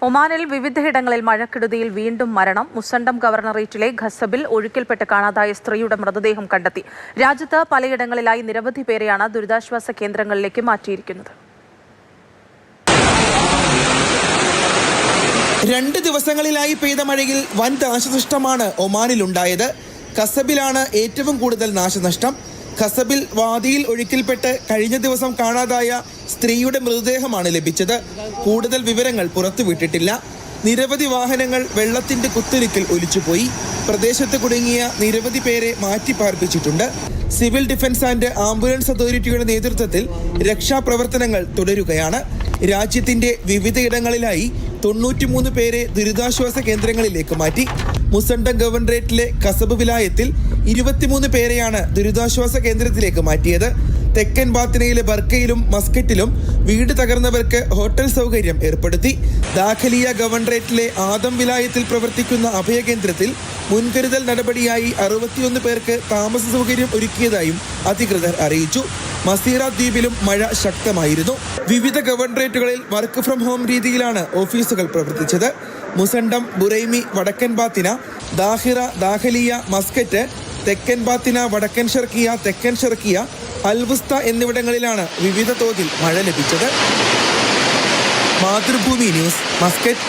ഒമാനിൽ വിവിധയിടങ്ങളിൽ മഴക്കെടുതിയിൽ വീണ്ടും മരണം. മുസണ്ടം ഗവർണറേറ്റിലെ ഖസബിൽ ഒഴുക്കിൽപ്പെട്ട് കാണാതായ സ്ത്രീയുടെ മൃതദേഹം കണ്ടെത്തി. രാജ്യത്ത് പലയിടങ്ങളിലായി നിരവധി പേരെയാണ് ദുരിതാശ്വാസ കേന്ദ്രങ്ങളിലേക്ക് മാറ്റിയിരിക്കുന്നത്. 2 ദിവസങ്ങളിലായി പെയ്ത മഴയിൽ വൻ നാശനഷ്ടമാണ് ഒമാനിലുണ്ടായത്. ഖസബിലാണ് ഏറ്റവും കൂടുതൽ നാശനഷ്ടം. ഖസബിൽ വാദിയിൽ ഒഴുക്കിൽപ്പെട്ട് കഴിഞ്ഞ ദിവസം കാണാതായ സ്ത്രീയുടെ മൃതദേഹമാണ് ലഭിച്ചത്. കൂടുതൽ വിവരങ്ങൾ പുറത്തുവിട്ടിട്ടില്ല. നിരവധി വാഹനങ്ങൾ വെള്ളത്തിന്റെ കുത്തൊഴുക്കിൽ ഒലിച്ചുപോയി. പ്രദേശത്ത് കുടുങ്ങിയ നിരവധി പേരെ മാറ്റിപ്പാർപ്പിച്ചിട്ടുണ്ട്. സിവിൽ ഡിഫൻസ് ആൻഡ് ആംബുലൻസ് അതോറിറ്റിയുടെ നേതൃത്വത്തിൽ രക്ഷാപ്രവർത്തനങ്ങൾ തുടരുകയാണ്. രാജ്യത്തിന്റെ വിവിധയിടങ്ങളിലായി 93 പേരെ ദുരിതാശ്വാസ കേന്ദ്രങ്ങളിലേക്ക് മാറ്റി. മുസണ്ടം ഗവർണറേറ്റിലെ ഖസബ് വിലായത്തിൽ 23 പേരെയാണ് ദുരിതാശ്വാസ കേന്ദ്രത്തിലേക്ക് മാറ്റിയത്. തെക്കൻ ബാത്തിനയിലെ ബർക്കയിലും മസ്കറ്റിലും വീട് തകർന്നവർക്ക് ഹോട്ടൽ സൗകര്യം ഏർപ്പെടുത്തി. ദാഖലിയ ഗവർണറേറ്റിലെ ആദം വിലായത്തിൽ പ്രവർത്തിക്കുന്ന അഭയകേന്ദ്രത്തിൽ മുൻകരുതൽ നടപടിയായി 61 പേർക്ക് താമസ സൗകര്യം ഒരുക്കിയതായും അധികൃതർ അറിയിച്ചു. മസീറ ദ്വീപിലും മഴ ശക്തമായിരുന്നു. വിവിധ ഗവർണറേറ്റുകളിൽ വർക്ക് ഫ്രം ഹോം രീതിയിലാണ് ഓഫീസുകൾ പ്രവർത്തിച്ചത്. മുസണ്ടം, ബുറൈമി, വടക്കൻ ബാത്തിന, ദാഹിറ, ദാഖലിയ, മസ്കറ്റ്, തെക്കൻ ബാത്തിന, വടക്കൻ ഷർക്കിയ, തെക്കൻ ഷർക്കിയ, അൽവുസ്ത എന്നിവിടങ്ങളിലാണ് വിവിധ തോതിൽ മഴ ലഭിച്ചത്. Mathrubhumi news, Muscat.